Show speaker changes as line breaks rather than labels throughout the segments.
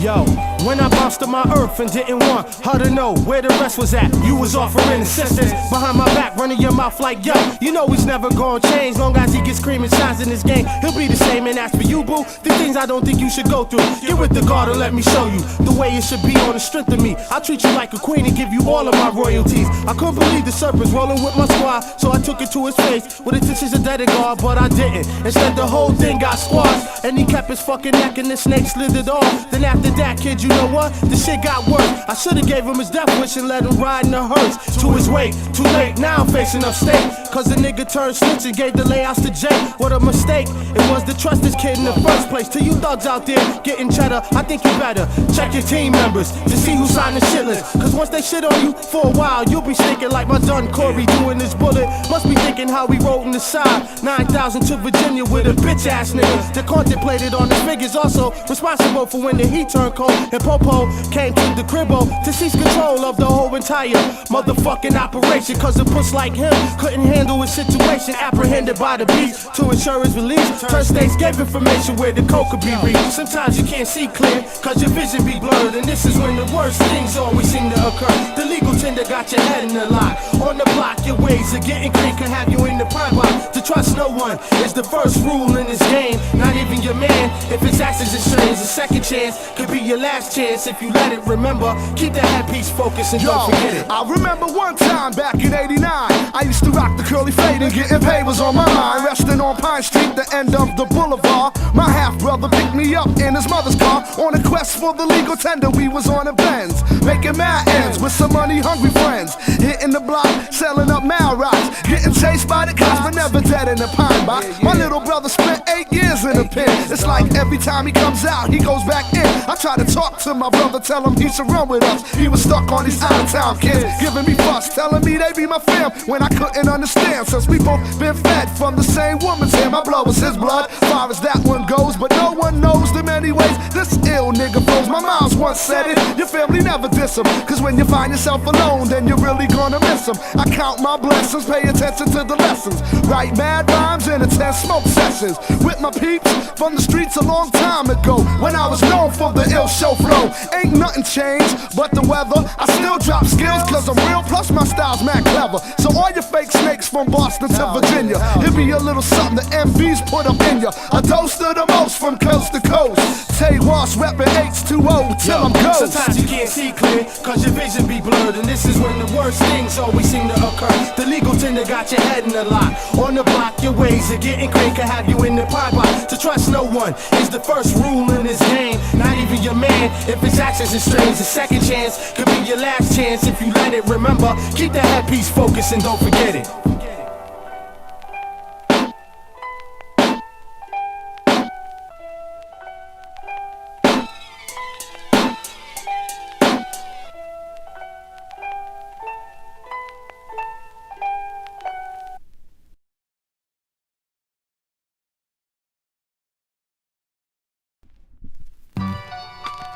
Yo, when I bounced to my earth and didn't want her to know where the rest was at, you was offering assistance behind my back, running your mouth like, yo, you know he's never gonna change. Long as he gets cream and shines in this game, he'll be the same. And as for you, boo, the things I don't think you should go through, get with the guard and let me show you the way it should be on the strength of me. I'll treat you like a queen and give you all of my royalties. I couldn't believe the serpents rolling with my squad, so I took it to his face with intentions of dead guard, but I didn't. Instead the whole thing got squashed, and he kept his fucking neck and the snake slithered off. Then after that, kid, you know what? The shit got worse. I should've gave him his death wish and let him ride in the hearse to his wake. Too late, now I'm facing upstate, cause the nigga turned snitch and gave the layouts to Jay. What a mistake it was to trust this kid in the first place. To you thugs out there getting cheddar, I think you better check your team members to see who signed the shit list, cause once they shit on you for a while, you'll be stinking like my son Corey doing this bullet. Must be thinking how he wrote in the side 9,000 to Virginia with a bitch ass nigga that contemplated on his figures. Also responsible for when the heat turned cold and Popo came to the cribbo to seize control of the whole entire motherfucking operation, cause a puss like him couldn't handle his situation. Apprehended by the beast to ensure his release, turn states gave information where the coke could be reached. Sometimes you can't see clear cause your vision be blurred, and this is when the worst things always seem to occur. The legal tender got your head in the lock. On the block, your ways of getting clean can have you in the prime box. To trust no one is the first rule in this game, not even your man. If his actions and strains, a second chance could be your last chance if you let it. Remember, keep that headpiece focused and don't forget it.
I remember one time back in '89, I used to rock the curly fade and getting paid was on my mind. Resting on Pine Street, the end of the boulevard, my half brother picked me up in his mother's car. On a quest for the legal tender, we was on a Benz, making mad ends with some money hungry friends. Hitting the block, selling up mal rocks, getting chased by the cops but never dead in the pine box. My little brother spent 8 years in a pen. It's like every time he comes out, he goes back in. I try to talk to my brother, tell him he should run with us. He was stuck on these out-of-town kids, giving me fuss, telling me they be my fam when I couldn't understand. Since we both been fed from the same woman's hair, my blood was his blood, far as that one goes. But no one knows the many ways this ill nigga flows. My mom's once said it, your family never diss him, cause when you find yourself alone, then you're really gonna miss him. I count my blessings, pay attention to the lessons, write mad rhymes and attend smoke sessions with my peeps from the streets a long time ago, when I was known for the ill show flow. Ain't nothing changed but the weather. I still drop skills cause I'm real, plus my style's mad clever. So all your fake snakes from Boston to Virginia, here be a little something the MVs put up in ya. A dose of the most from coast to coast. Tay Wash reppin' H2O till I'm ghost.
Sometimes you can't see clear cause your vision be blurred, and this is when the worst things always seem to occur. The legal tender got your head in the lock. On the block, your ways of getting clean can have you in the pie box. To trust no one is the first rule in this game, not even your man. If his actions and strains, a second chance could be your last chance if you let it. Remember, keep that headpiece focused and don't forget it.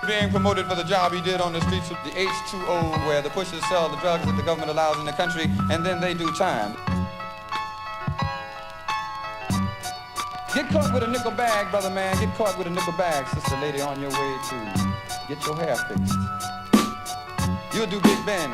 Being promoted for the job he did on the streets of the H2O, where the pushers sell the drugs that the government allows in the country, and then they do time. Get caught with a nickel bag, brother man, get caught with a nickel bag, sister lady, on your way to get your hair fixed. You'll do Big Ben.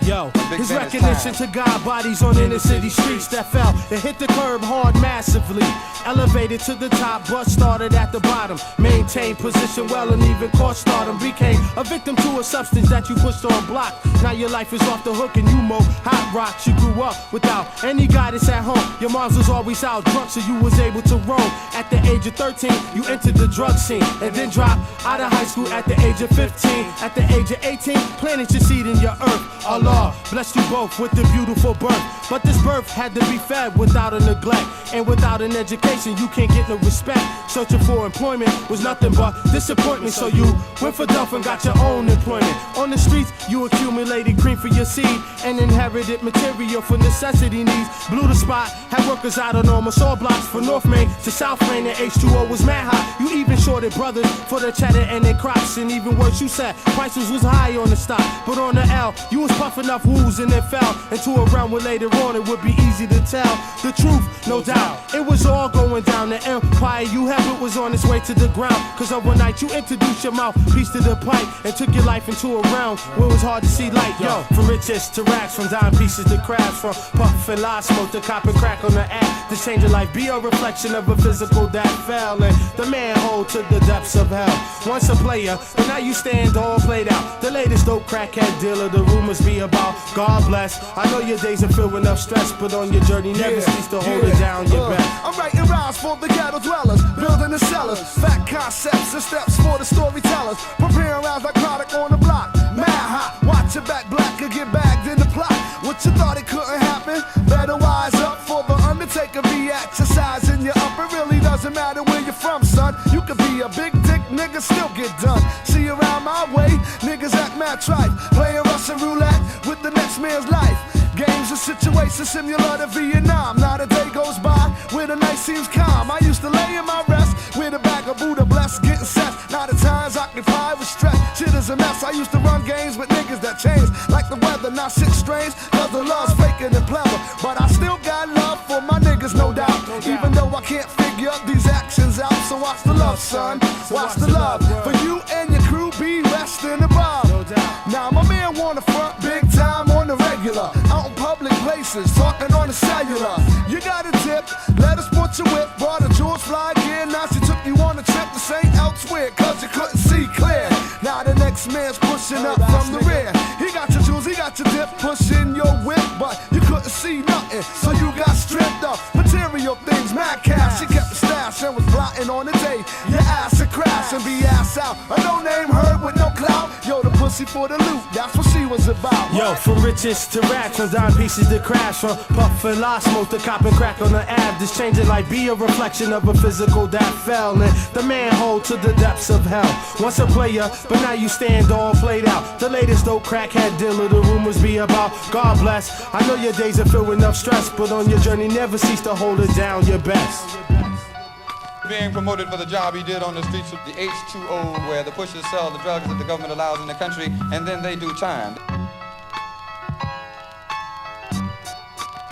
Yo, his recognition to God bodies on inner city streets that fell and hit the curb hard massively. Elevated to the top, but started at the bottom. Maintained position well and even caught stardom. Became a victim to a substance that you pushed on block. Now your life is off the hook and you mow hot rocks. You grew up without any guidance at home. Your moms was always out drunk, so you was able to roam. At the age of 13, you entered the drug scene and then dropped out of high school at the age of 15. At the age of 18, planted your seed in your earth. Allah blessed you both with the beautiful birth. But this birth had to be fed without a neglect. And without an education, you can't get no respect. Searching for employment was nothing but disappointment. So you went for Duff and got your own employment. On the streets, you accumulated cream for your seed and inherited material for necessity needs. Blew the spot, had workers out on almost all blocks. From North Main to South Main, and H2O was mad hot. You even shorted brothers for their cheddar and their crops. And even worse, you said prices was high on the stock. But on the L, you was puffing enough woos and then fell into a realm where later on it would be easy to tell the truth, no doubt. It was all going down. The empire you have, it was on its way to the ground. Cause overnight you introduced your mouthpiece to the pipe and took your life into a realm where it was hard to see light. Yo, from riches to rags, from dime pieces to crabs, from puff and lie smoke to cop and crack on the app. This change of life be a reflection of a physical that fell and the manhole to the depths of hell. Once a player, but now you stand all played out. The latest dope crackhead dealer, the rumors be about. God bless. I know your days are filled with enough stress, but on your journey never cease to hold it down your back.
I'm writing rhymes for the ghetto dwellers, building the cellars, fact concepts and steps for the storytellers. Preparing rounds like product on the block. Mad hot, watch your back black or get bagged in the plot. What you thought it couldn't happen? Better wise up for the Undertaker be exercising you up. It really doesn't matter where you're from, son. You could be a big dick nigga, still get done. See around my way, niggas act mad tripe, playing Russian roulette with the next man's life. Games and situations similar to Vietnam. Not a day goes by where the night seems calm. I used to lay in my rest with a bag of Buddha blessed, getting set. Now the times occupied with stress. Shit is a mess. I used to run games with niggas that change like the weather. Now shit strange, cause the love's faker than clever. But I still got love for my niggas, no doubt. Even though I can't figure these actions out. So watch the love, son. Watch the love. For you and your crew be resting above. Now my man wanna front big time on the regular. Out in public places, talking on the cellular. You got a tip, let us put your whip. Brought a George fly again, now she took you on a trip. This ain't elsewhere, cause you couldn't see clear. Now the next man's pushing up from the rear. He got your jewels, he got your dip, pushing your whip. But you couldn't see nothing, so you got stripped up. Material things, mad cash, she kept the stash and was plotting on the day. Your ass would crash and be ass out. A no-name herd with no clout. Yo, the pussy for the loot, that's what she was about.
Yo, from riches to racks, from dime pieces to crash, from puff and lie smoke to cop and crack on the ab. This changing life be a reflection of a physical that fell and the manhole to the depths of hell. Once a player, but now you stand all played out. The latest dope crackhead dealer, the rumors be about. God bless. I know your days are filled with enough stress, but on your journey never cease to hold it down your best.
Being promoted for the job he did on the streets of the H2O, where the pushers sell the drugs that the government allows in the country, and then they do time.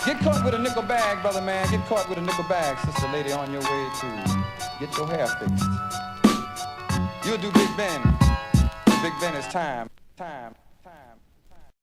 Get caught with a nickel bag, brother man. Get caught with a nickel bag, sister lady, on your way to get your hair fixed. You'll do Big Ben. Big Ben is time.